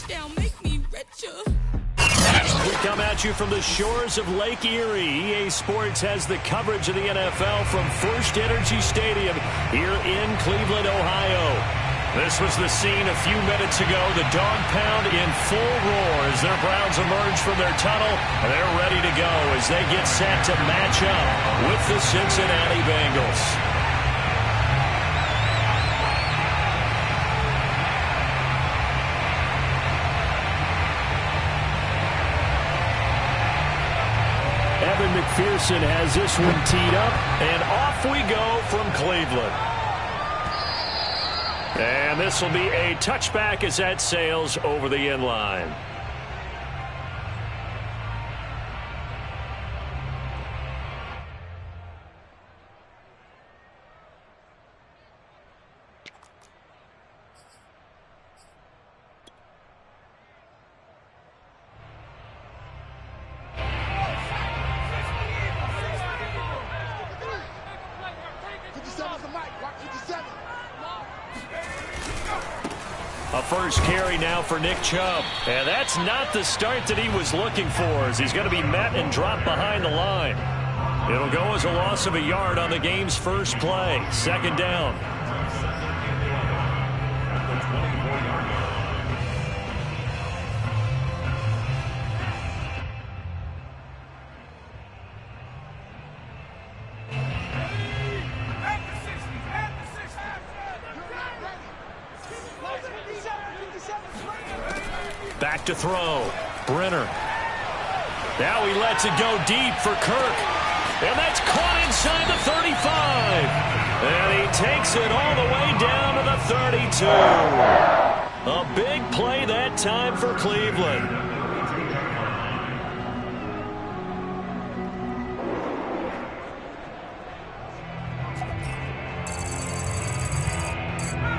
touchdown, make me richer. We come at you from the shores of Lake Erie. EA Sports has the coverage of the NFL from First Energy Stadium here in Cleveland, Ohio. This was the scene a few minutes ago. The dog pound in full roar as their Browns emerge from their tunnel. They're ready to go as they get set to match up with the Cincinnati Bengals. McPherson has this one teed up, and off we go from Cleveland. And this will be a touchback as that sails over the end line. A first carry now for Nick Chubb. And that's not the start that he was looking for, as he's going to be met and dropped behind the line. It'll go as a loss of a yard on the game's first play. Second down. Back to throw. Brenner. Now he lets it go deep for Kirk. And that's caught inside the 35. And he takes it all the way down to the 32. A big play that time for Cleveland.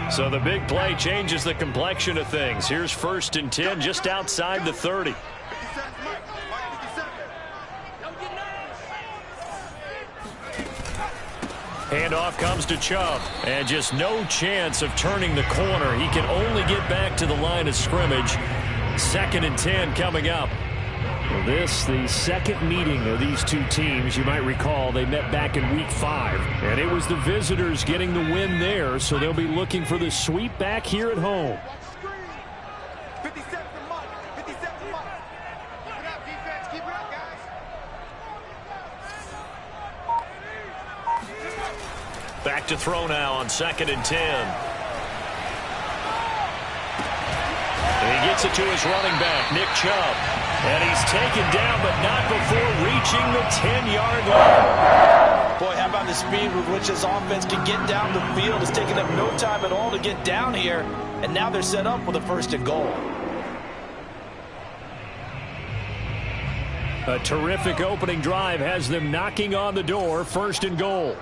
So the big play changes the complexion of things. Here's 1st and 10 just outside the 30. Handoff comes to Chubb. And just no chance of turning the corner. He can only get back to the line of scrimmage. 2nd and 10 coming up. This, the second meeting of these two teams. You might recall they met back in Week 5. And it was the visitors getting the win there, so they'll be looking for the sweep back here at home. Back to throw now on 2nd and 10. And he gets it to his running back, Nick Chubb. And he's taken down, but not before reaching the 10-yard line. Boy, how about the speed with which this offense can get down the field? It's taken them no time at all to get down here. And now they're set up with a 1st and goal. A terrific opening drive has them knocking on the door. 1st and goal.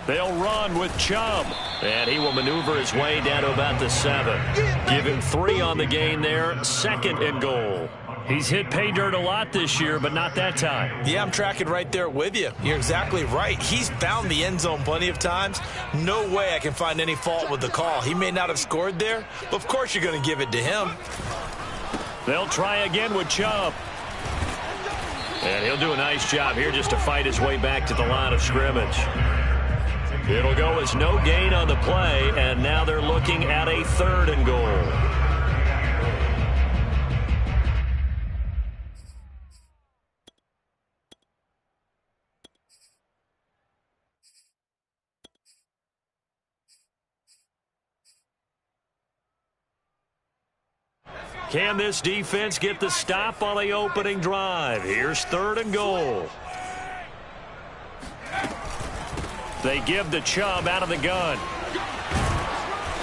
They'll run with Chubb. And he will maneuver his way down to about the 7. Give him 3 on the gain there. 2nd and goal. He's hit pay dirt a lot this year, but not that time. Yeah, I'm tracking right there with you. You're exactly right. He's found the end zone plenty of times. No way I can find any fault with the call. He may not have scored there, but of course you're going to give it to him. They'll try again with Chubb. And he'll do a nice job here just to fight his way back to the line of scrimmage. It'll go as no gain on the play, and now they're looking at a 3rd and goal. Can this defense get the stop on the opening drive? Here's 3rd and goal. They give the Chubb out of the gun.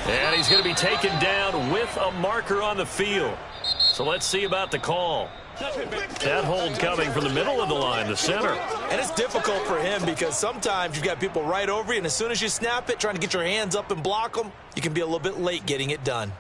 And he's going to be taken down with a marker on the field. So let's see about the call. That hold coming from the middle of the line, the center. And it's difficult for him because sometimes you've got people right over you, and as soon as you snap it, trying to get your hands up and block them, you can be a little bit late getting it done.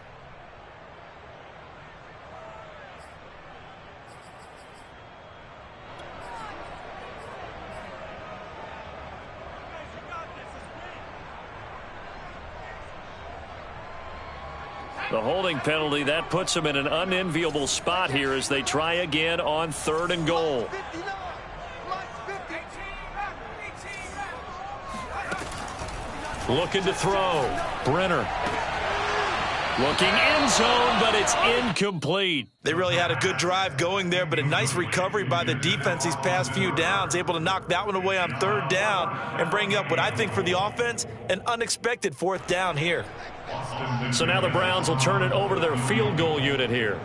The The holding penalty, that puts them in an unenviable spot here as they try again on 3rd and goal. Looking to throw. Brenner. Looking end zone, but it's incomplete. They really had a good drive going there, but a nice recovery by the defense these past few downs, able to knock that one away on 3rd down and bring up what I think for the offense, an unexpected 4th down here. So now the Browns will turn it over to their field goal unit here.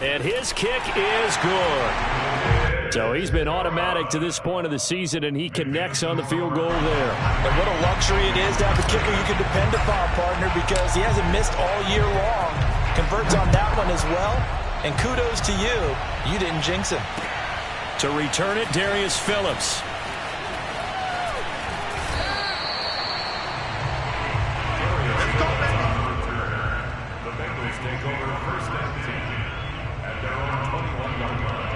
And his kick is good. So he's been automatic to this point of the season, and he connects on the field goal there. And what a luxury it is to have a kicker you can depend upon, partner, because he hasn't missed all year long. Converts on that one as well. And kudos to you. You didn't jinx him. To return it, Darius Phillips. The Bengals take over 1st and 10 at their own 21-yard line.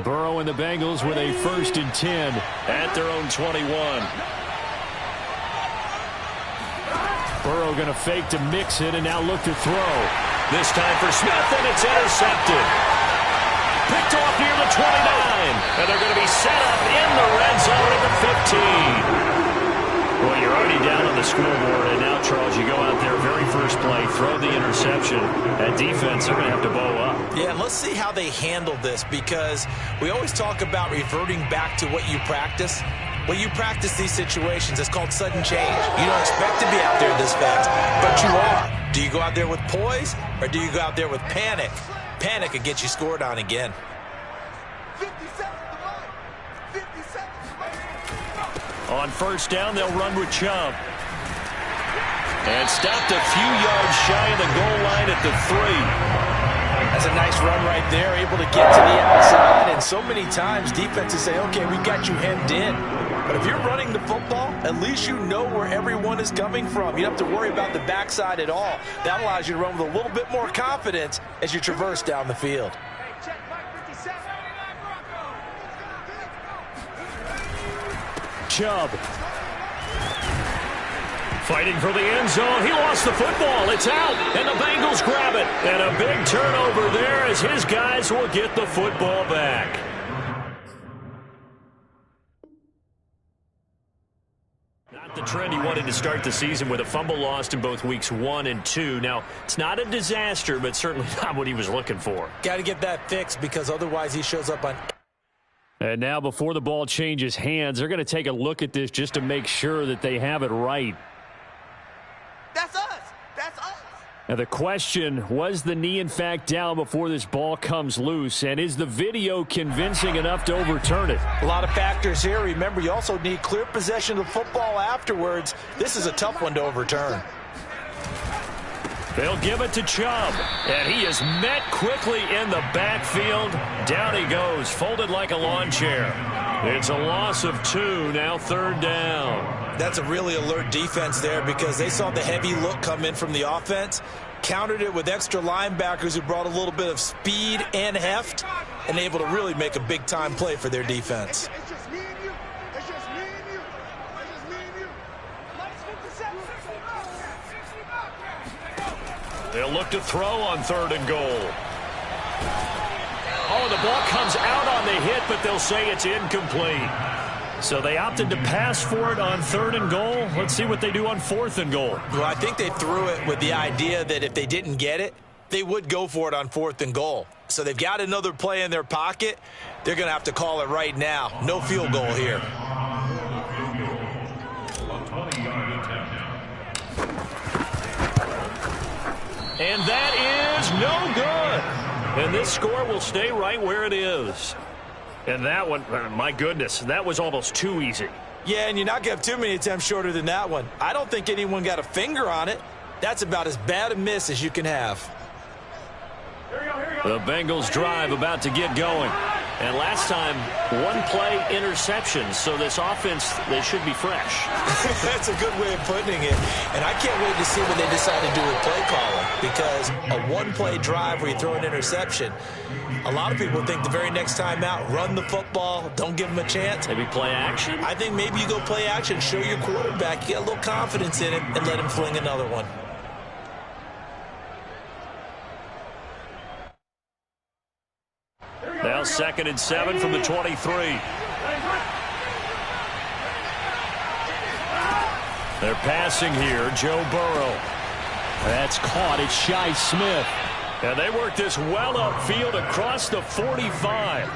Burrow and the Bengals with a 1st and 10 at their own 21. Burrow going to fake to mix it and now look to throw. This time for Smith, and it's intercepted. Picked off near the 29. And they're going to be set up in the red zone at the 15. Well, you're already down on the scoreboard, and now, Charles, you go out there, very first play, throw the interception. That defense, they're going to have to bow up. Yeah, and let's see how they handle this, because we always talk about reverting back to what you practice. Well, you practice these situations. It's called sudden change. You don't expect to be out there this fast, but you are. Do you go out there with poise, or do you go out there with panic? Panic could get you scored on again. 50 seconds to run. 50 seconds to run. On 1st down, they'll run with Chubb. And stopped a few yards shy of the goal line at the 3. That's a nice run right there, able to get to the outside. And so many times defenses say, okay, we got you hemmed in. But if you're running the football, at least you know where everyone is coming from. You don't have to worry about the backside at all. That allows you to run with a little bit more confidence as you traverse down the field. Chubb. Fighting for the end zone. He lost the football. It's out. And the Bengals grab it. And a big turnover there as his guys will get the football back. Not the trend he wanted to start the season with a fumble lost in both weeks 1 and 2. Now, it's not a disaster, but certainly not what he was looking for. Got to get that fixed, because otherwise he shows up on... And now before the ball changes hands, they're going to take a look at this just to make sure that they have it right. That's us. That's us. Now the question, was the knee in fact down before this ball comes loose? And is the video convincing enough to overturn it? A lot of factors here. Remember, you also need clear possession of the football afterwards. This is a tough one to overturn. They'll give it to Chubb, and he is met quickly in the backfield. Down he goes, folded like a lawn chair. It's a loss of 2, now 3rd down. That's a really alert defense there, because they saw the heavy look come in from the offense, countered it with extra linebackers who brought a little bit of speed and heft, and able to really make a big-time play for their defense. It's just me and you. It's just me and you. It's just me and you. Let's 57. They'll look to throw on 3rd and goal. Oh, the ball comes out on the hit, but they'll say it's incomplete. So they opted to pass for it on 3rd and goal. Let's see what they do on 4th and goal. Well, I think they threw it with the idea that if they didn't get it, they would go for it on 4th and goal. So they've got another play in their pocket. They're going to have to call it right now. No field goal here. And that is no good. And this score will stay right where it is. And that one, my goodness, that was almost too easy. Yeah, and you're not going to have too many attempts shorter than that one. I don't think anyone got a finger on it. That's about as bad a miss as you can have. The Bengals drive about to get going. And last time, one play interception. So this offense, they should be fresh. That's a good way of putting it. And I can't wait to see what they decide to do with play calling. Because a one-play drive where you throw an interception, a lot of people think the very next time out, run the football, don't give them a chance. Maybe play action? I think maybe you go play action, show your quarterback, you get a little confidence in him, and let him fling another one. Now 2nd and 7 from the 23. They're passing here. Joe Burrow. That's caught. It's Shi Smith. And they work this well upfield across the 45.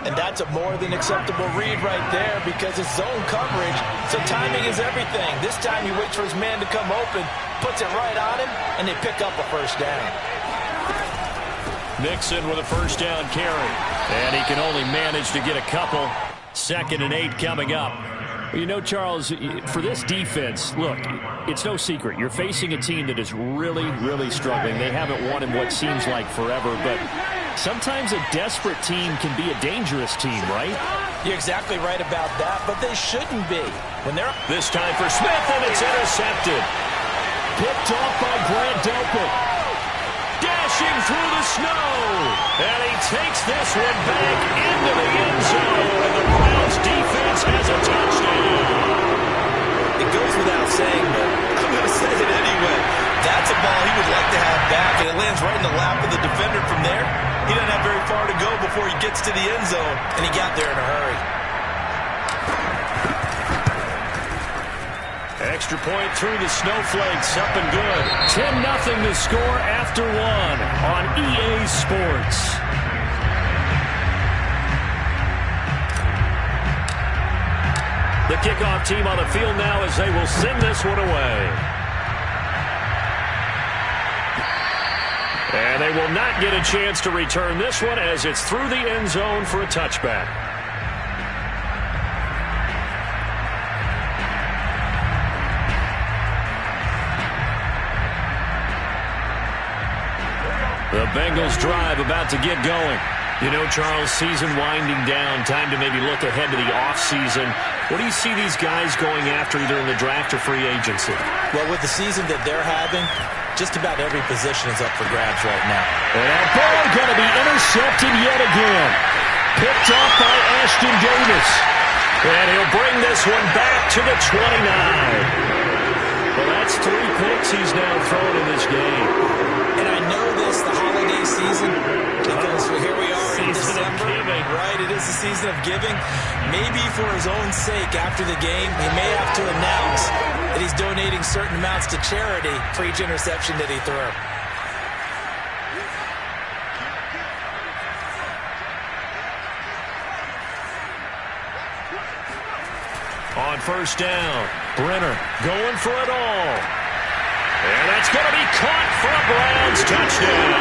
And that's a more than acceptable read right there because it's zone coverage, so timing is everything. This time he waits for his man to come open, puts it right on him, and they pick up a first down. Mixon with a first down carry. And he can only manage to get a couple. 2nd and 8 coming up. Well, you know, Charles, for this defense, look, it's no secret. You're facing a team that is really, really struggling. They haven't won in what seems like forever, but sometimes a desperate team can be a dangerous team, right? You're exactly right about that, but they shouldn't be. When they're This time for Smith, and it's intercepted. Picked off by Grant Delpit. Dashing through the snow. And he takes this one back into the end zone. And the Browns defense has a touchdown. It goes without saying, but I'm going to say it anyway. That's a ball he would like to have back, and it lands right in the lap of the defender from there. He doesn't have very far to go before he gets to the end zone, and he got there in a hurry. Extra point through the snowflakes, up and good. 10-0 to score after 1 on EA Sports. The kickoff team on the field now as they will send this one away. And they will not get a chance to return this one as it's through the end zone for a touchback. The Bengals drive about to get going. You know, Charles, season winding down, time to maybe look ahead to the offseason. What do you see these guys going after either in the draft or free agency? Well, with the season that they're having, just about every position is up for grabs right now. And that ball going to be intercepted yet again. Picked off by Ashton Davis. And he'll bring this one back to the 29. Well, that's 3 picks he's now thrown in this game. And I know this, the holiday season, because here we are in December, right? It is the season of giving. Maybe for his own sake, after the game, he may have to announce that he's donating certain amounts to charity for each interception that he threw. On first down, Brenner going for it all. And that's going to be caught for a Browns touchdown.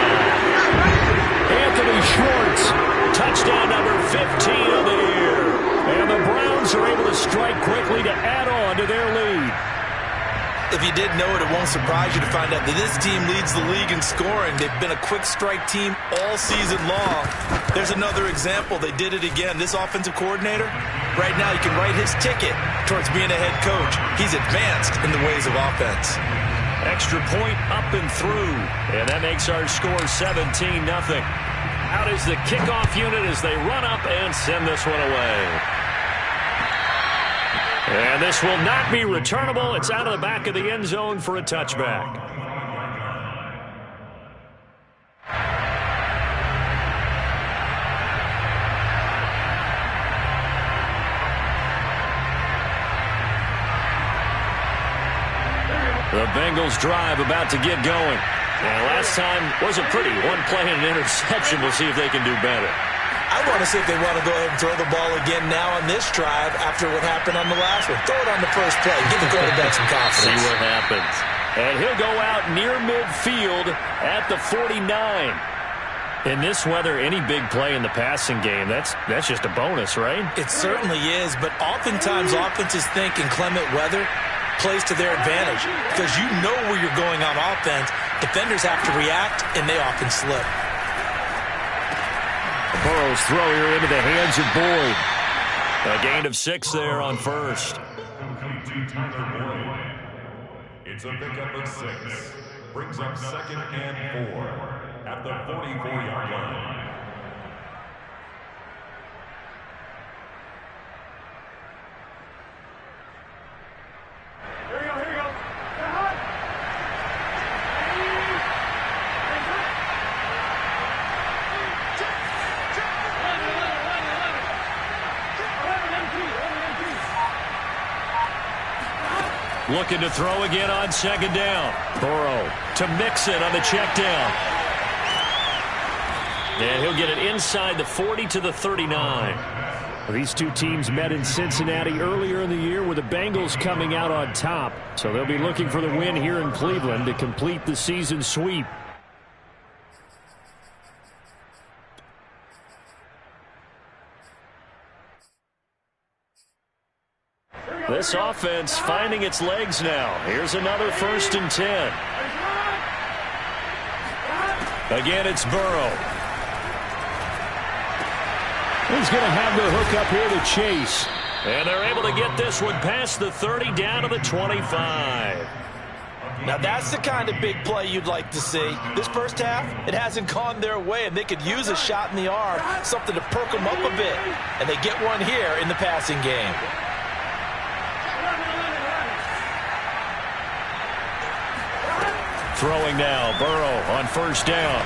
Anthony Schwartz, touchdown number 15 of the year. And the Browns are able to strike quickly to add on to their lead. If you didn't know it, it won't surprise you to find out that this team leads the league in scoring. They've been a quick strike team all season long. There's another example. They did it again. This offensive coordinator, right now, you can write his ticket towards being a head coach. He's advanced in the ways of offense. Extra point up and through. And that makes our score 17-0. Out is the kickoff unit as they run up and send this one away. And this will not be returnable. It's out of the back of the end zone for a touchback. The Bengals drive about to get going. And last time wasn't pretty. One play and an interception. We'll see if they can do better. I want to see if they want to go ahead and throw the ball again now on this drive after what happened on the last one. Throw it on the first play. Give the quarterback some confidence. See what happens. And he'll go out near midfield at the 49. In this weather, any big play in the passing game, that's just a bonus, right? It certainly is, but oftentimes offenses think in clement weather plays to their advantage because you know where you're going on offense. Defenders have to react, and they often slip. Burrow's throw here into the hands of Boyd. A gain of 6 there on first. Complete to Tyler Boyd. It's a pickup of 6. Brings up 2nd and 4 at the 44-yard line. Looking to throw again on 2nd down. Burrow to mix it on the check down. And he'll get it inside the 40 to the 39. These two teams met in Cincinnati earlier in the year with the Bengals coming out on top. So they'll be looking for the win here in Cleveland to complete the season sweep. This offense finding its legs now. Here's another 1st and 10. Again, it's Burrow. He's going to have the hook up here to Chase. And they're able to get this one past the 30 down to the 25. Now that's the kind of big play you'd like to see. This first half, it hasn't gone their way, and they could use a shot in the arm, something to perk them up a bit. And they get one here in the passing game. Throwing now, Burrow on 1st down.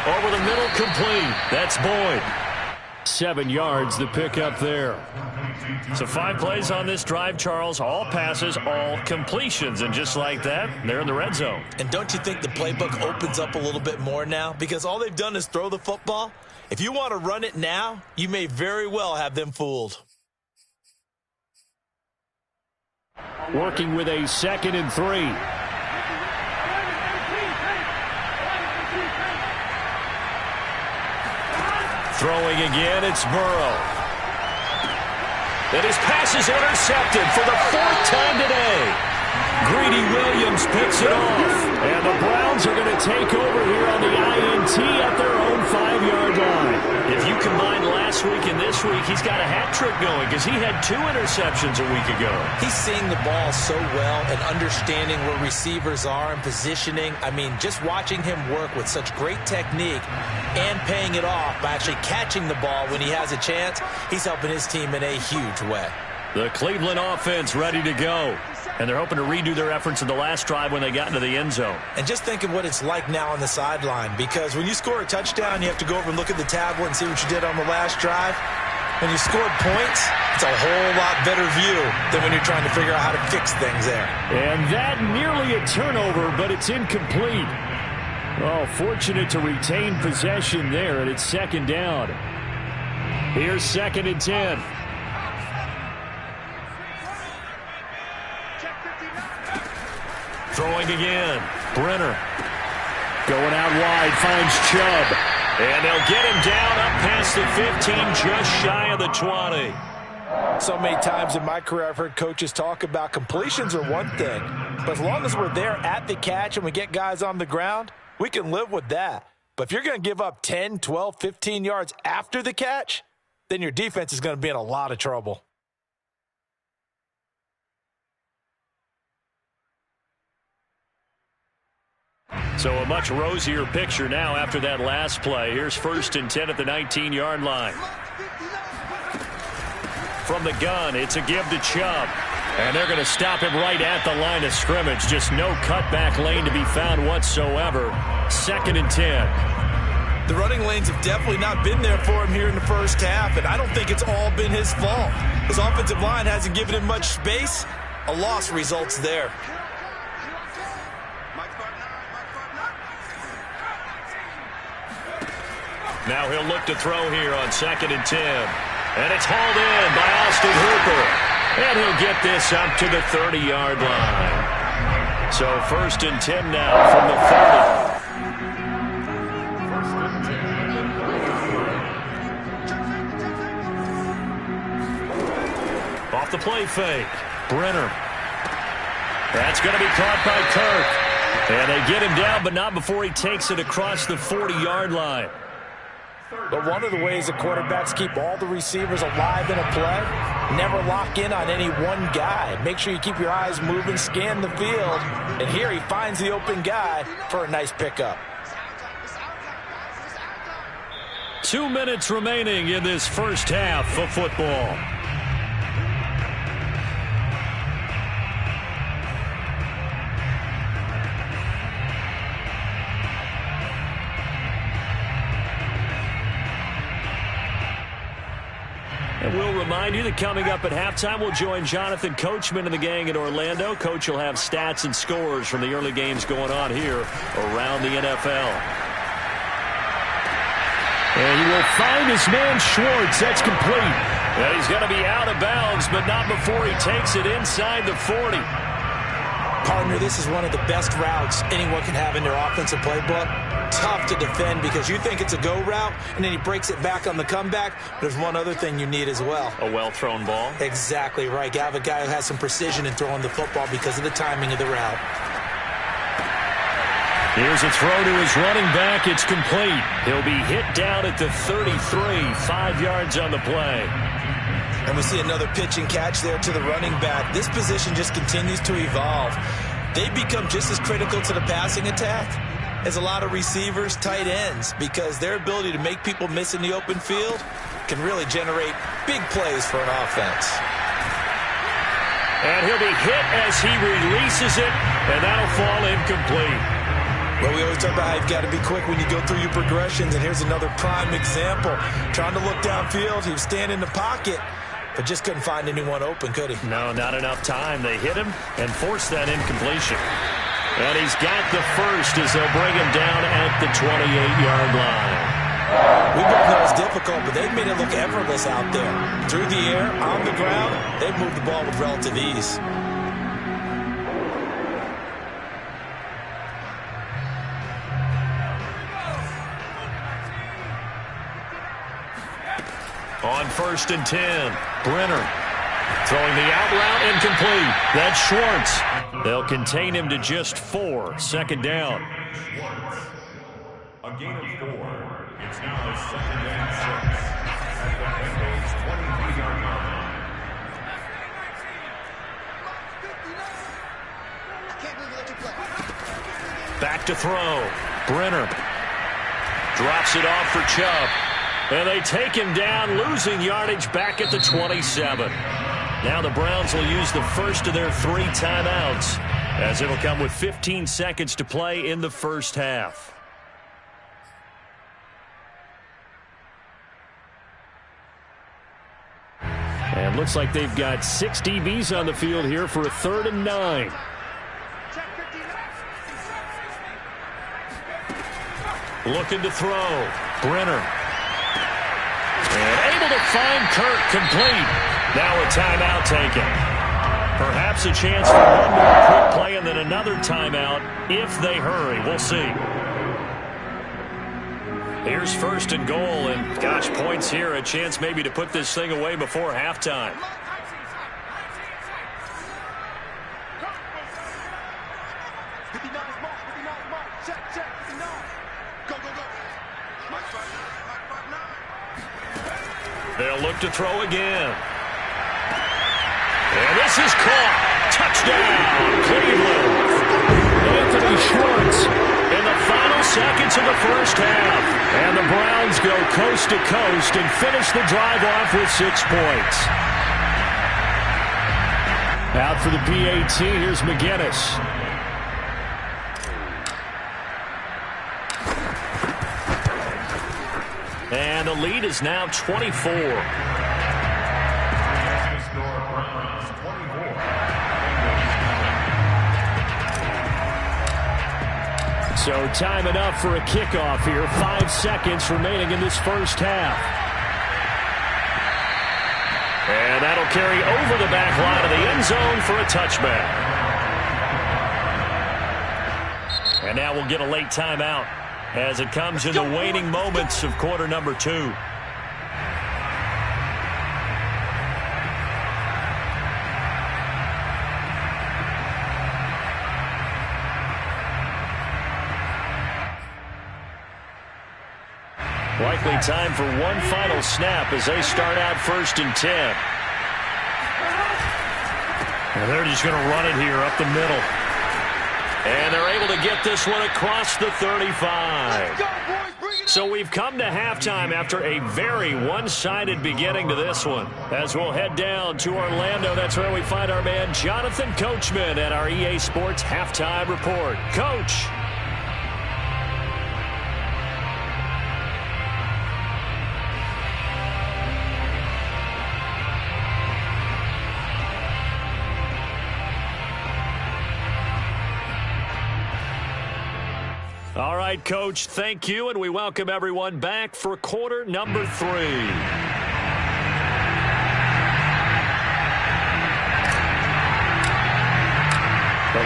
Over the middle, complete. That's Boyd. 7 yards, the pickup there. So 5 plays on this drive, Charles. All passes, all completions. And just like that, they're in the red zone. And don't you think the playbook opens up a little bit more now? Because all they've done is throw the football. If you want to run it now, you may very well have them fooled. Working with a 2nd and 3. Throwing again, it's Burrow. And his pass is intercepted for the 4th time today. Greedy Williams picks it off. And the Browns are going to take over here on the INT at their own 5-yard line. If you combine last week and this week, he's got a hat trick going because he had 2 interceptions a week ago. He's seeing the ball so well and understanding where receivers are and positioning. I mean, just watching him work with such great technique and paying it off by actually catching the ball when he has a chance, he's helping his team in a huge way. The Cleveland offense ready to go. And they're hoping to redo their efforts in the last drive when they got into the end zone. And just think of what it's like now on the sideline, because when you score a touchdown, you have to go over and look at the tablet and see what you did on the last drive. When you scored points, it's a whole lot better view than when you're trying to figure out how to fix things there. And that nearly a turnover, but it's incomplete. Oh, fortunate to retain possession there, and it's 2nd down. Here's 2nd and 10. Throwing again. Brenner. Going out wide, finds Chubb. And they'll get him down up past the 15, just shy of the 20. So many times in my career I've heard coaches talk about completions are one thing. But as long as we're there at the catch and we get guys on the ground, we can live with that. But if you're going to give up 10, 12, 15 yards after the catch, then your defense is going to be in a lot of trouble. So a much rosier picture now after that last play. Here's 1st and 10 at the 19-yard line. From the gun, it's a give to Chubb. And they're going to stop him right at the line of scrimmage. Just no cutback lane to be found whatsoever. 2nd and 10. The running lanes have definitely not been there for him here in the first half, and I don't think it's all been his fault. His offensive line hasn't given him much space. A loss results there. Now he'll look to throw here on 2nd and 10. And it's hauled in by Austin Hooper. And he'll get this up to the 30-yard line. So 1st and 10 now from the 30. Off the play fake. Brenner. That's going to be caught by Kirk. And they get him down, but not before he takes it across the 40-yard line. But one of the ways the quarterbacks keep all the receivers alive in a play, never lock in on any one guy. Make sure you keep your eyes moving, scan the field. And here he finds the open guy for a nice pickup. 2 minutes remaining in this first half of football. And we'll remind you that coming up at halftime, we'll join Jonathan Coachman and the gang in Orlando. Coach will have stats and scores from the early games going on here around the NFL. And he will find his man Schwartz. That's complete. And he's going to be out of bounds, but not before he takes it inside the 40. Partner, this is one of the best routes anyone can have in their offensive playbook. Tough to defend because you think it's a go route, and then he breaks it back on the comeback. There's one other thing you need as well. A well-thrown ball. Exactly right. You have a guy who has some precision in throwing the football because of the timing of the route. Here's a throw to his running back. It's complete. He'll be hit down at the 33, 5 yards on the play. And we see another pitch and catch there to the running back. This position just continues to evolve. They become just as critical to the passing attack as a lot of receivers, tight ends, because their ability to make people miss in the open field can really generate big plays for an offense. And he'll be hit as he releases it, and that'll fall incomplete. Well, we always talk about how you've got to be quick when you go through your progressions, and here's another prime example. Trying to look downfield, he was standing in the pocket, but just couldn't find anyone open, could he? No, not enough time. They hit him and forced that incompletion. And he's got the first as they'll bring him down at the 28-yard line. We both know it's difficult, but they've made it look effortless out there. Through the air, on the ground, they've moved the ball with relative ease. On 1st and 10, Brenner throwing the out route incomplete. That's Schwartz. They'll contain him to just 4. 2nd down. Schwartz. A gain of 4. It's now 2nd and 6 at the Bengals 23-yard line. Back to throw. Brenner drops it off for Chubb. And they take him down, losing yardage back at the 27. Now the Browns will use the first of their 3 timeouts, as it'll come with 15 seconds to play in the first half. And looks like they've got 6 DBs on the field here for a 3rd and 9. Looking to throw. Brenner. And able to find Kirk complete. Now a timeout taken. Perhaps a chance for one more quick play and then another timeout if they hurry. We'll see. Here's 1st and goal, and gosh, points here. A chance maybe to put this thing away before halftime. They'll look to throw again. And this is caught. Touchdown, Cleveland. Anthony Schwartz in the final seconds of the first half. And the Browns go coast to coast and finish the drive off with 6 points. Out for the PAT, here's McGinnis. And the lead is now 24. So time enough for a kickoff here. 5 seconds remaining in this first half. And that'll carry over the back line of the end zone for a touchback. And now we'll get a late timeout as it comes in the waning moments of quarter number 2. likely time for one final snap as they start out 1st and 10. And they're just going to run it here up the middle. And they're able to get this one across the 35. So we've come to halftime after a very one-sided beginning to this one. As we'll head down to Orlando, that's where we find our man Jonathan Coachman at our EA Sports Halftime Report. Coach. All right, Coach, thank you, and we welcome everyone back for quarter number 3. The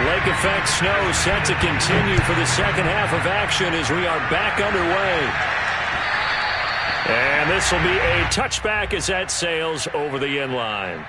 lake effect snow set to continue for the second half of action as we are back underway. And this will be a touchback as that sails over the end line.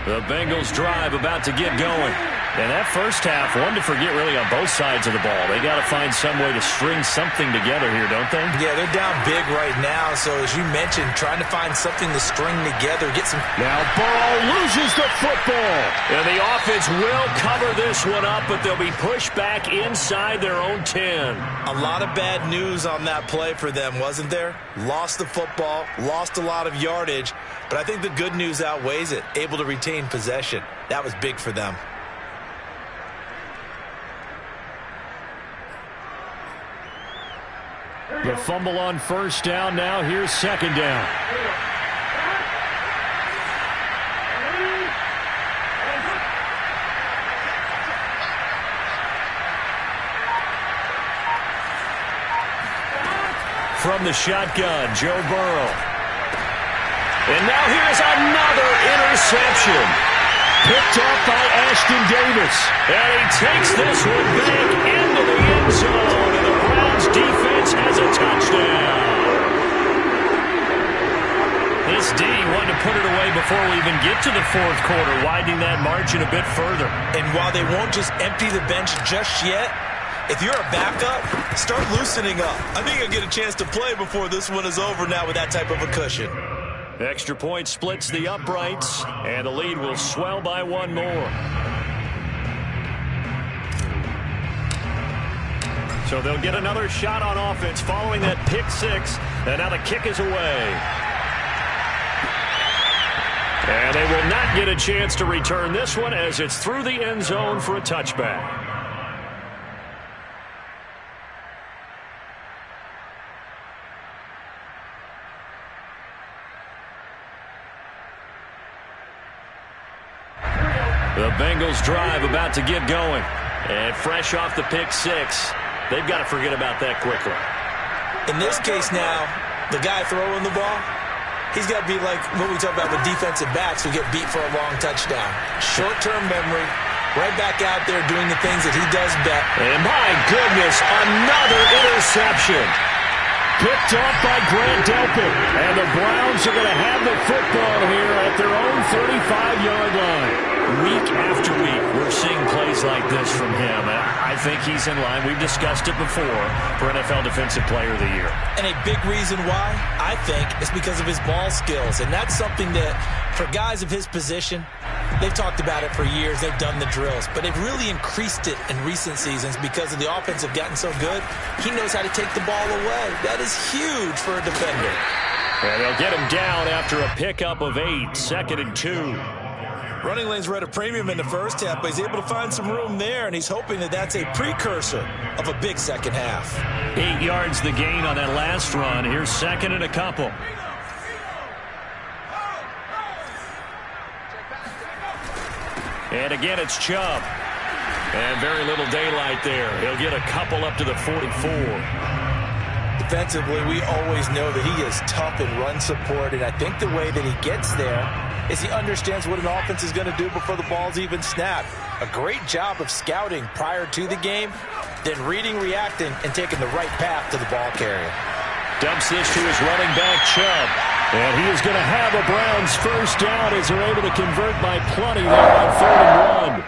The Bengals drive about to get going. And that first half, one to forget really on both sides of the ball. They got to find some way to string something together here, don't they? Yeah, they're down big right now. So as you mentioned, trying to find something to string together, get some. Now Burrow loses the football. And the offense will cover this one up, but they'll be pushed back inside their own 10. A lot of bad news on that play for them, wasn't there? Lost the football, lost a lot of yardage, but I think the good news outweighs it. Able to retain possession. That was big for them. The fumble on first down. Now here's second down. From the shotgun, Joe Burrow. And now here's another interception. Picked off by Ashton Davis. And he takes this one back into the end zone. And the Browns defense has a touchdown. This D wanted to put it away before we even get to the fourth quarter, widening that margin a bit further. And while they won't just empty the bench just yet, if you're a backup, start loosening up. I think you'll get a chance to play before this one is over now with that type of a cushion. Extra point splits the uprights, and the lead will swell by one more. So they'll get another shot on offense following that pick six, and now the kick is away. And they will not get a chance to return this one as it's through the end zone for a touchback. The Bengals drive about to get going. And fresh off the pick six, they've got to forget about that quickly. In this case now, the guy throwing the ball, he's got to be like what we talk about with defensive backs who get beat for a long touchdown. Short-term memory, right back out there doing the things that he does best. And my goodness, another interception. Picked off by Grant Delpit. And the Browns are going to have the football here at their own 35-yard line. Week after week, we're seeing plays like this from him. And I think he's in line. We've discussed it before for NFL Defensive Player of the Year. And a big reason why, I think, is because of his ball skills. And that's something that, for guys of his position, they've talked about it for years. They've done the drills. But they've really increased it in recent seasons because of the offense have gotten so good. He knows how to take the ball away. That is huge for a defender. And they'll get him down after a pickup of 8, 2nd and 2. Running lanes were at a premium in the first half, but he's able to find some room there, and he's hoping that that's a precursor of a big second half. 8 yards the gain on that last run. Here's 2nd and a couple. And again, it's Chubb. And very little daylight there. He'll get a couple up to the 44. Defensively, we always know that he is tough in run support, and I think the way that he gets there is he understands what an offense is going to do before the ball's even snapped. A great job of scouting prior to the game, then reading, reacting, and taking the right path to the ball carrier. Dumps this to his running back, Chubb. And he is going to have a Browns first down as they're able to convert by plenty there on 3rd and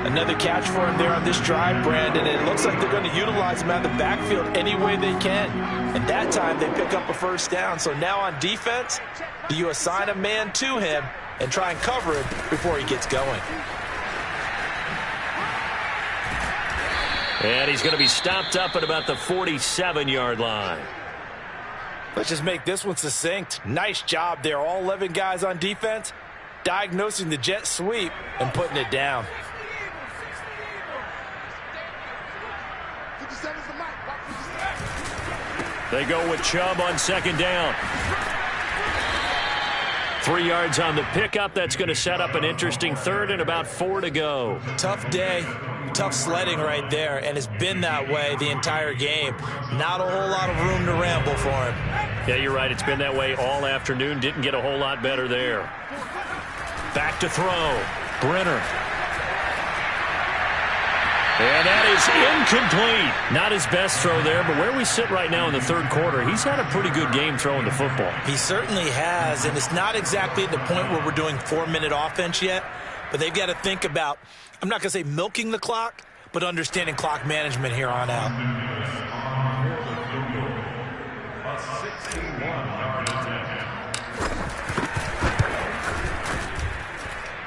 1. Another catch for him there on this drive, Brandon. And it looks like they're going to utilize him out of the backfield any way they can. And that time they pick up a first down. So now on defense, do you assign a man to him and try and cover him before he gets going? And he's going to be stopped up at about the 47-yard line. Let's just make this one succinct. Nice job there. All 11 guys on defense diagnosing the jet sweep and putting it down. They go with Chubb on 2nd down. 3 yards on the pickup. That's going to set up an interesting 3rd and about 4 to go. Tough day, tough sledding right there, and it's been that way the entire game. Not a whole lot of room to ramble for him. Yeah, you're right. It's been that way all afternoon. Didn't get a whole lot better there. Back to throw. Brenner. And that is incomplete. Not his best throw there, but where we sit right now in the 3rd quarter, he's had a pretty good game throwing the football. He certainly has, and it's not exactly at the point where we're doing 4-minute offense yet, but they've got to think about, I'm not going to say milking the clock, but understanding clock management here on out. A 61-yard attempt.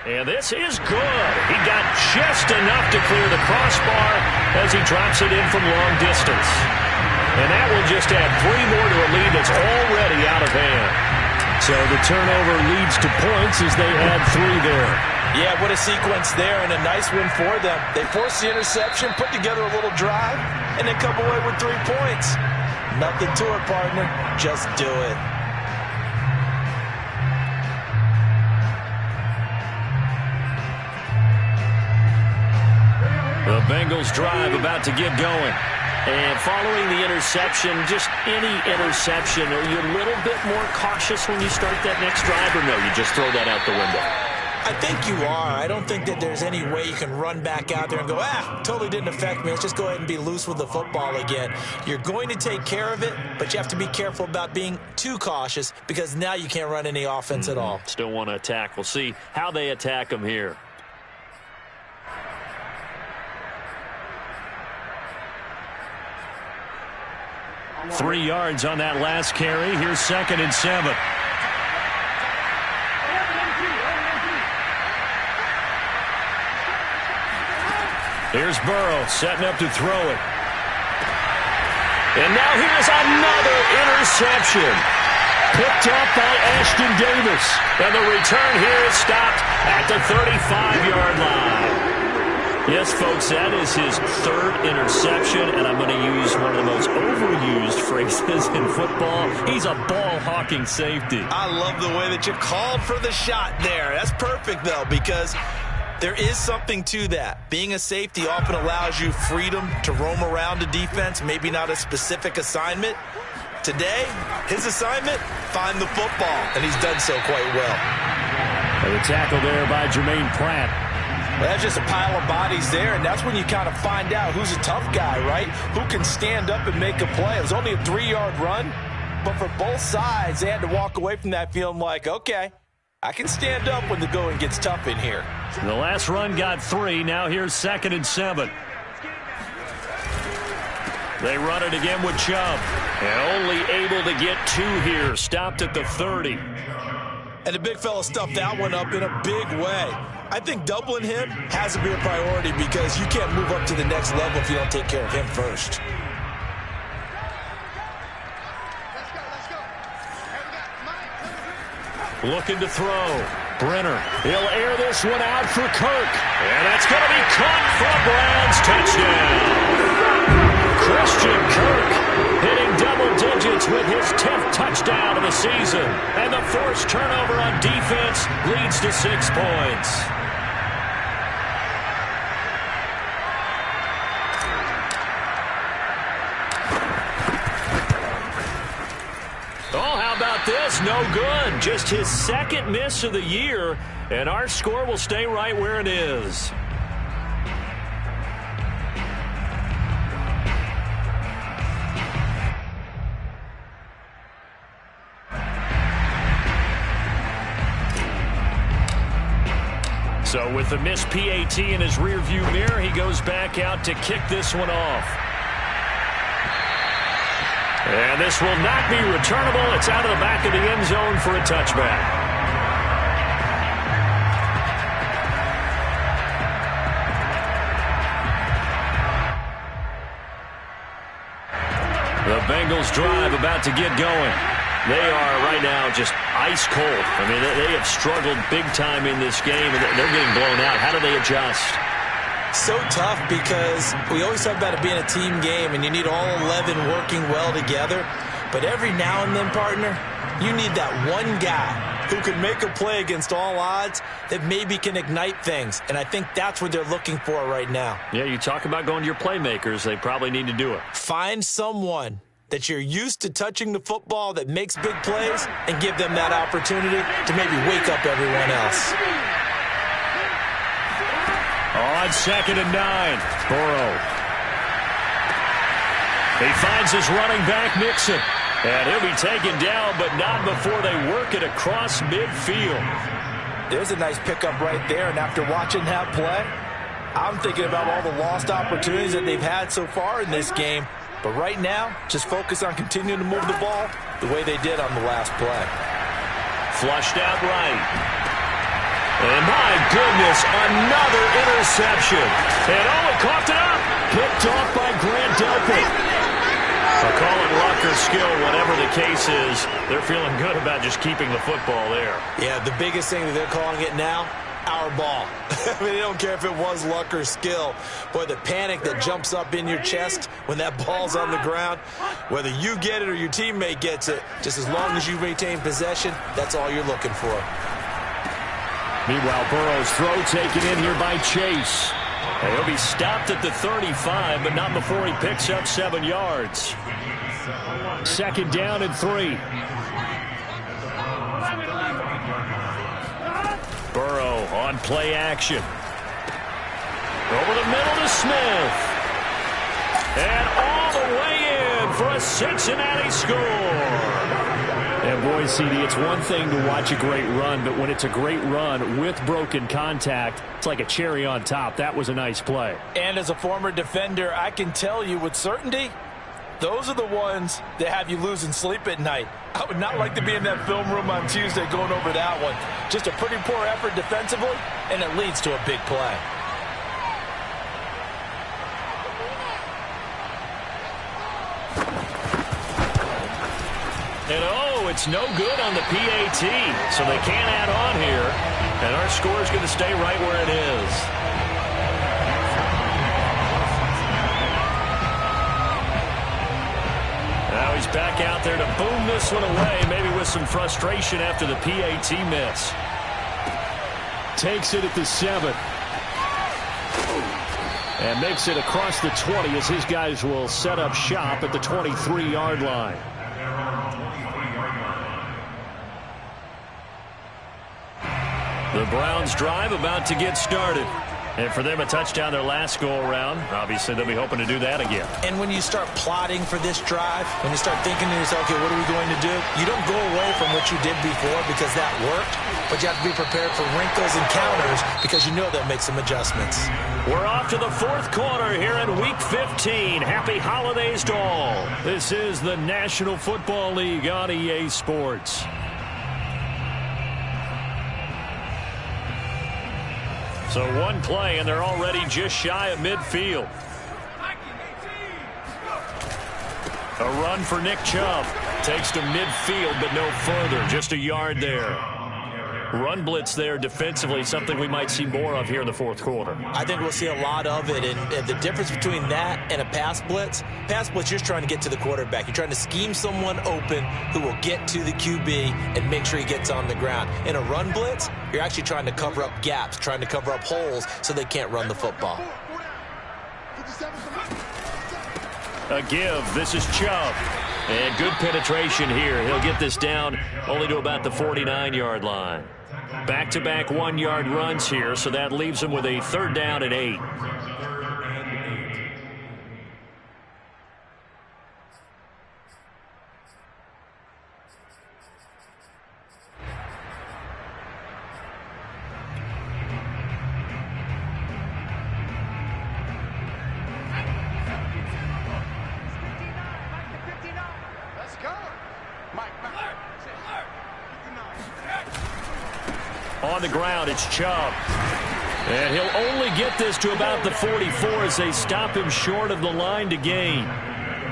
And this is good. He got just enough to clear the crossbar as he drops it in from long distance. And that will just add 3 more to a lead that's already out of hand. So the turnover leads to points as they add 3 there. Yeah, what a sequence there, and a nice win for them. They forced the interception, put together a little drive, and then come away with 3 points. Nothing to it, partner. Just do it. The Bengals drive about to get going. And following the interception, just any interception, are you a little bit more cautious when you start that next drive, or no, you just throw that out the window? I think you are. I don't think that there's any way you can run back out there and go, totally didn't affect me. Let's just go ahead and be loose with the football again. You're going to take care of it, but you have to be careful about being too cautious because now you can't run any offense at all. Still want to attack. We'll see how they attack them here. Three yards on that last carry. Here's 2nd and 7. Here's Burrow setting up to throw it. And now here's another interception. Picked up by Ashton Davis. And the return here is stopped at the 35-yard line. Yes, folks, that is his 3rd interception, and I'm going to use one of the most overused phrases in football. He's a ball-hawking safety. I love the way that you called for the shot there. That's perfect, though, because there is something to that. Being a safety often allows you freedom to roam around a defense, maybe not a specific assignment. Today, his assignment, find the football, and he's done so quite well. And the tackle there by Jermaine Pratt. Well, that's just a pile of bodies there, and that's when you kind of find out who's a tough guy, right? Who can stand up and make a play. It was only a 3-yard run, but for both sides, they had to walk away from that feeling like, okay, I can stand up when the going gets tough in here. The last run got 3. Now here's 2nd and 7. They run it again with Chubb. And only able to get 2 here. Stopped at the 30. And the big fella stuffed that one up in a big way. I think doubling him has to be a priority because you can't move up to the next level if you don't take care of him first. Looking to throw. Brenner. He'll air this one out for Kirk. And that's going to be caught for a Browns touchdown. Christian Kirk hitting double digits with his 10th touchdown of the season. And the forced turnover on defense leads to 6 points. Oh, how about this? No good. Just his 2nd miss of the year, and our score will stay right where it is. So with the missed PAT in his rearview mirror, he goes back out to kick this one off. And this will not be returnable. It's out of the back of the end zone for a touchback. The Bengals drive about to get going. They are right now just ice cold. I mean, they have struggled big time in this game, and they're getting blown out. How do they adjust? So tough because we always talk about it being a team game, and you need all 11 working well together. But every now and then, partner, you need that one guy who can make a play against all odds that maybe can ignite things. And I think that's what they're looking for right now. Yeah, you talk about going to your playmakers. They probably need to do it. Find someone that you're used to touching the football that makes big plays and give them that opportunity to maybe wake up everyone else. On 2nd and 9, Burrow. He finds his running back, Mixon. And he'll be taken down, but not before they work it across midfield. There's a nice pickup right there, and after watching that play, I'm thinking about all the lost opportunities that they've had so far in this game. But right now, just focus on continuing to move the ball the way they did on the last play. Flushed out right. And my goodness, another interception. And it coughed it up. Picked off by Grant Delpit. I'll call it luck or skill, whatever the case is. They're feeling good about just keeping the football there. Yeah, the biggest thing that they're calling it now, our ball. I mean, they don't care if it was luck or skill. Boy, the panic that jumps up in your chest when that ball's on the ground, whether you get it or your teammate gets it, just as long as you maintain possession, that's all you're looking for. Meanwhile, Burrow's throw taken in here by Chase. And he'll be stopped at the 35, but not before he picks up 7 yards. 2nd down and 3. Burrow on play action. Over the middle to Smith. And all the way in for a Cincinnati score. And boy, CD, it's one thing to watch a great run, but when it's a great run with broken contact, it's like a cherry on top. That was a nice play. And as a former defender, I can tell you with certainty, those are the ones that have you losing sleep at night. I would not like to be in that film room on Tuesday going over that one. Just a pretty poor effort defensively, and it leads to a big play. And it's no good on the PAT, so they can't add on here. And our score is going to stay right where it is. Now he's back out there to boom this one away, maybe with some frustration after the PAT miss. Takes it at the 7. And makes it across the 20 as his guys will set up shop at the 23-yard line. The Browns drive about to get started. And for them, a touchdown their last go-around. Obviously, they'll be hoping to do that again. And when you start plotting for this drive, when you start thinking to yourself, okay, what are we going to do? You don't go away from what you did before because that worked, but you have to be prepared for wrinkles and counters because you know they'll make some adjustments. We're off to the 4th quarter here in Week 15. Happy holidays to all. This is the National Football League on EA Sports. So one play, and they're already just shy of midfield. A run for Nick Chubb. Takes to midfield, but no further. Just a yard there. Run blitz there defensively, something we might see more of here in the 4th quarter. I think we'll see a lot of it, and the difference between that and a pass blitz, you're just trying to get to the quarterback. You're trying to scheme someone open who will get to the QB and make sure he gets on the ground. In a run blitz, you're actually trying to cover up gaps, trying to cover up holes so they can't run the football. A give. This is Chubb. And good penetration here. He'll get this down only to about the 49-yard line. Back-to-back 1-yard runs here, so that leaves him with a 3rd down and 8. the ground. It's Chubb. And he'll only get this to about the 44 as they stop him short of the line to gain.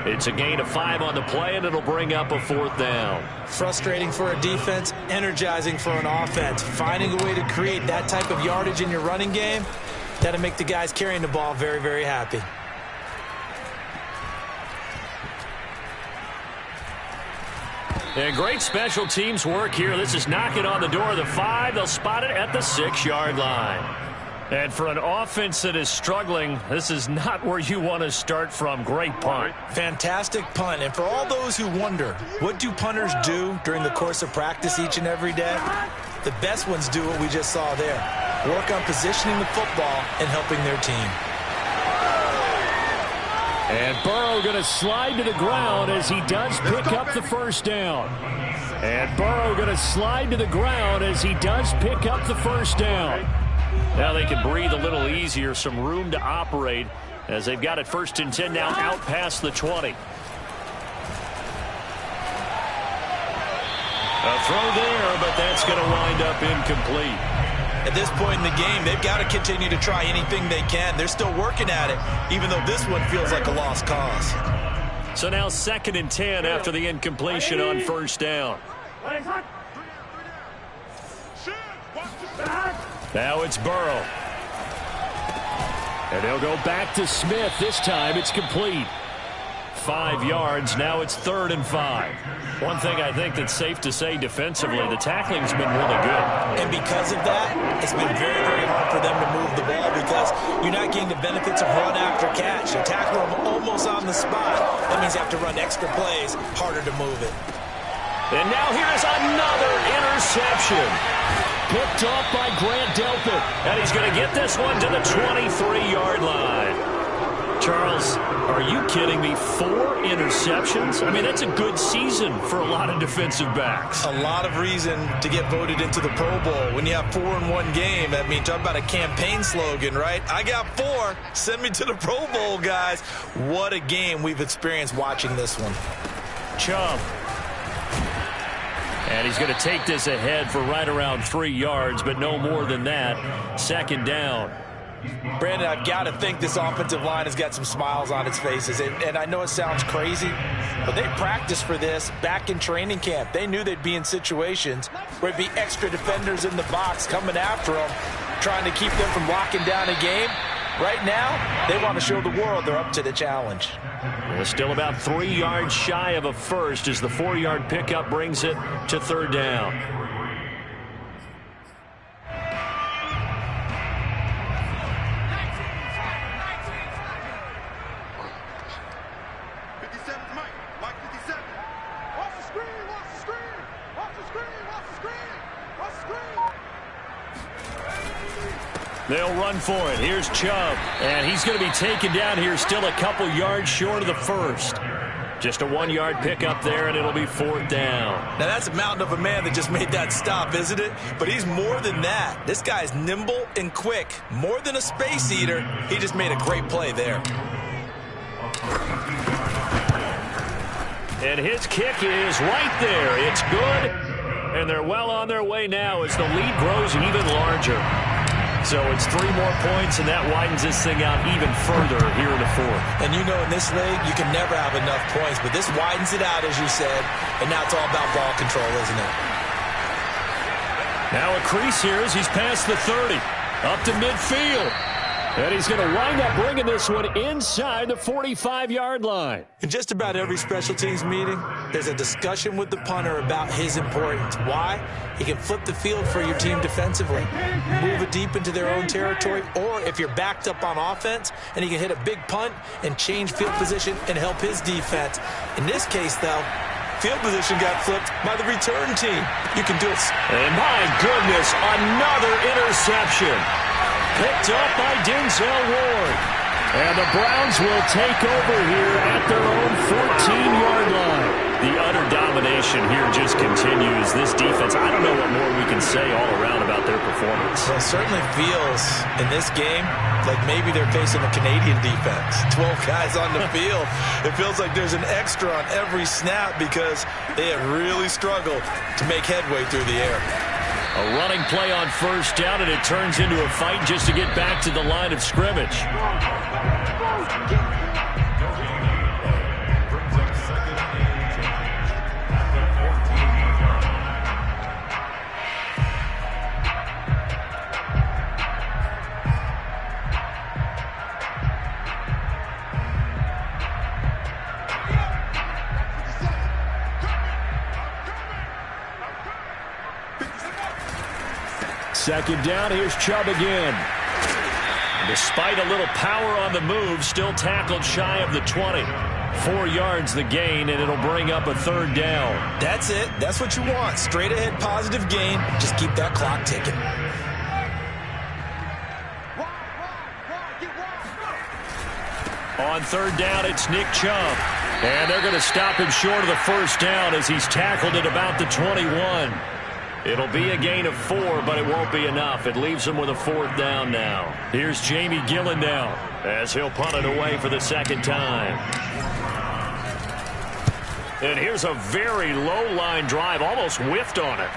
It's a gain of 5 on the play, and it'll bring up a 4th down. Frustrating for a defense, energizing for an offense. Finding a way to create that type of yardage in your running game, that'll make the guys carrying the ball very, very happy. And great special teams work here. This is knocking on the door of the 5. They'll spot it at the 6-yard line. And for an offense that is struggling, this is not where you want to start from. Great punt. Fantastic punt. And for all those who wonder, what do punters do during the course of practice each and every day? The best ones do what we just saw there. Work on positioning the football and helping their team. And Burrow going to slide to the ground as he does pick up the 1st down. And Burrow going to slide to the ground as he does pick up the 1st down. Now they can breathe a little easier, some room to operate as they've got it 1st and 10 now out past the 20. A throw there, but that's going to wind up incomplete. At this point in the game, they've got to continue to try anything they can. They're still working at it, even though this one feels like a lost cause. So now 2nd and 10 after the incompletion on 1st down. Now it's Burrow. And they'll go back to Smith. This time it's complete. 5 yards. Now it's 3rd and 5. One thing I think that's safe to say defensively, the tackling's been really good. And because of that, it's been very, very hard for them to move the ball because you're not getting the benefits of run after catch. You tackle them almost on the spot. That means you have to run extra plays, harder to move it. And now here's another interception. Picked off by Grant Delpit. And he's going to get this one to the 23-yard line. Charles, are you kidding me? 4 interceptions? I mean, that's a good season for a lot of defensive backs. A lot of reason to get voted into the Pro Bowl. When you have 4 in one game, I mean, talk about a campaign slogan, right? I got 4. Send me to the Pro Bowl, guys. What a game we've experienced watching this one. Chubb. And he's going to take this ahead for right around 3 yards, but no more than that. 2nd down. Brandon, I've got to think this offensive line has got some smiles on its faces. And I know it sounds crazy, but they practiced for this back in training camp. They knew they'd be in situations where it'd be extra defenders in the box coming after them, trying to keep them from locking down a game. Right now, they want to show the world they're up to the challenge. Well, still about 3 yards shy of a first as the 4-yard pickup brings it to 3rd down. They'll run for it. Here's Chubb. And he's going to be taken down here still a couple yards short of the 1st. Just a 1-yard pickup there, and it'll be 4th down. Now, that's a mountain of a man that just made that stop, isn't it? But he's more than that. This guy's nimble and quick. More than a space eater. He just made a great play there. And his kick is right there. It's good. And they're well on their way now as the lead grows even larger. So it's 3 more points, and that widens this thing out even further here in the 4th. And you know, in this league, you can never have enough points, but this widens it out, as you said, and now it's all about ball control, isn't it? Now a crease here as he's past the 30, up to midfield. And he's going to wind up bringing this one inside the 45-yard line. In just about every special teams meeting, there's a discussion with the punter about his importance. Why? He can flip the field for your team defensively, move it deep into their own territory, or if you're backed up on offense, and he can hit a big punt and change field position and help his defense. In this case, though, field position got flipped by the return team. You can do it. And my goodness, another interception. Picked up by Denzel Ward. And the Browns will take over here at their own 14-yard line. The utter domination here just continues. This defense, I don't know what more we can say all around about their performance. Well, it certainly feels in this game like maybe they're facing a Canadian defense. 12 guys on the field. It feels like there's an extra on every snap because they have really struggled to make headway through the air. A running play on first down, and it turns into a fight just to get back to the line of scrimmage. Second down, here's Chubb again. Despite a little power on the move, still tackled shy of the 20. 4 yards the gain, and it'll bring up a third down. That's it. That's what you want. Straight ahead positive gain. Just keep that clock ticking. On third down, it's Nick Chubb. And they're going to stop him short of the first down as he's tackled at about the 21. It'll be a gain of 4, but it won't be enough. It leaves him with a fourth down now. Here's Jamie Gillen now as he'll punt it away for the second time. And here's a very low-line drive, almost whiffed on it.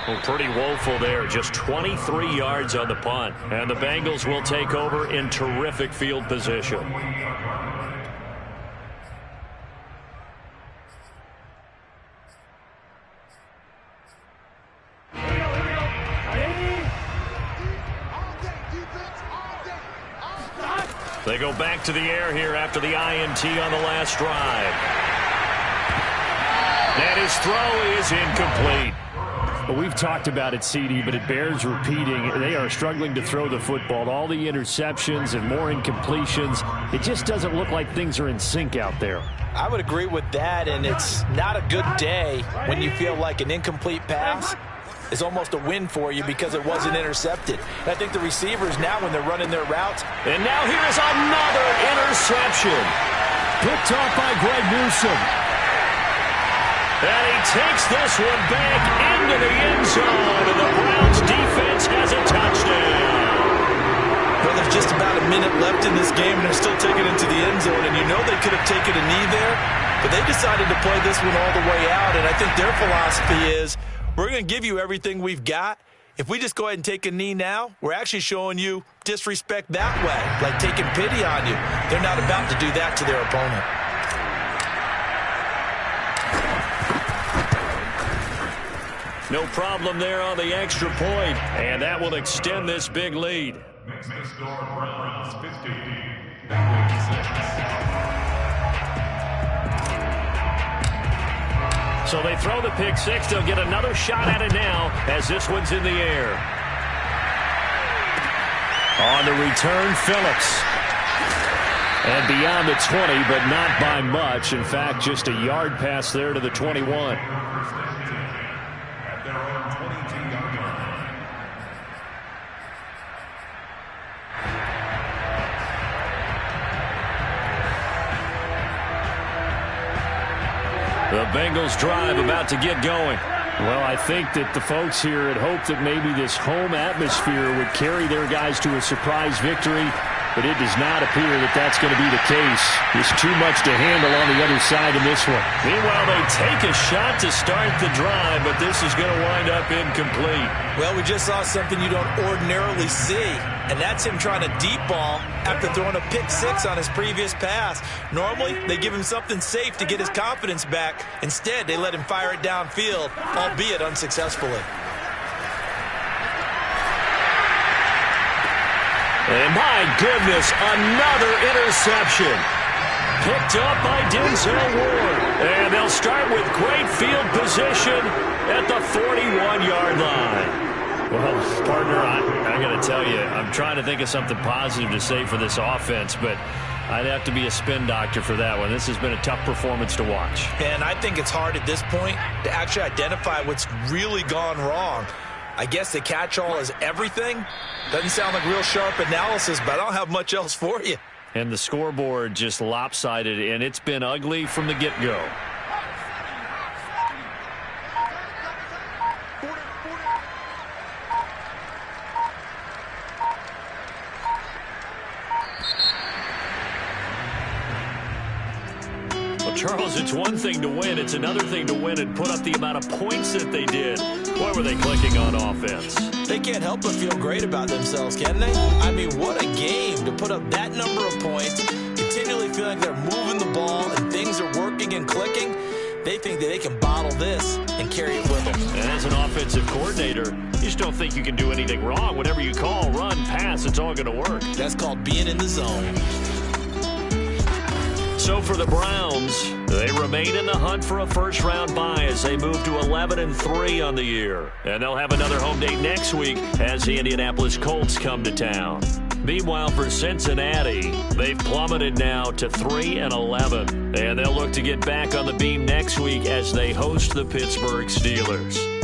Well, pretty woeful there, just 23 yards on the punt. And the Bengals will take over in terrific field position. They go back to the air here after the INT on the last drive. And his throw is incomplete. Well, we've talked about it, CD, but it bears repeating. They are struggling to throw the football. All the interceptions and more incompletions. It just doesn't look like things are in sync out there. I would agree with that, and it's not a good day when you feel like an incomplete pass is almost a win for you because it wasn't intercepted. And I think the receivers now, when they're running their routes. And now here is another interception. Picked off by Greg Newsome. And he takes this one back into the end zone, and the Browns defense has a touchdown. Well, there's just about a minute left in this game, and they're still taking it into the end zone. And you know they could have taken a knee there, but they decided to play this one all the way out. And I think their philosophy is, we're going to give you everything we've got. If we just go ahead and take a knee now, we're actually showing you disrespect that way, like taking pity on you. They're not about to do that to their opponent. No problem there on the extra point, and that will extend this big lead. Makes the score Browns 50, Bengals 6. So they throw the pick six. They'll get another shot at it now as this one's in the air. On the return, Phillips. And beyond the 20, but not by much. In fact, just a yard pass there to the 21. At their own 22-yard line. The Bengals drive about to get going. Well, I think that the folks here had hoped that maybe this home atmosphere would carry their guys to a surprise victory, but it does not appear that that's going to be the case. There's too much to handle on the other side in this one. Meanwhile, they take a shot to start the drive, but this is going to wind up incomplete. Well, we just saw something you don't ordinarily see, and that's him trying to deep ball after throwing a pick six on his previous pass. Normally, they give him something safe to get his confidence back. Instead, they let him fire it downfield, albeit unsuccessfully. And my goodness, another interception. Picked up by Denzel Ward. And they'll start with great field position at the 41-yard line. Well, partner, I got to tell you, I'm trying to think of something positive to say for this offense, but I'd have to be a spin doctor for that one. This has been a tough performance to watch. And I think it's hard at this point to actually identify what's really gone wrong. I guess the catch-all is everything. Doesn't sound like real sharp analysis, but I don't have much else for you. And the scoreboard just lopsided, and it's been ugly from the get-go. Charles, it's one thing to win. It's another thing to win and put up the amount of points that they did. Boy, were they clicking on offense. They can't help but feel great about themselves, can they? I mean, what a game to put up that number of points, continually feeling like they're moving the ball and things are working and clicking. They think that they can bottle this and carry it with them. And as an offensive coordinator, you just don't think you can do anything wrong. Whatever you call, run, pass, it's all going to work. That's called being in the zone. So for the Browns, they remain in the hunt for a first-round bye as they move to 11-3 on the year. And they'll have another home date next week as the Indianapolis Colts come to town. Meanwhile, for Cincinnati, they've plummeted now to 3-11. And they'll look to get back on the beam next week as they host the Pittsburgh Steelers.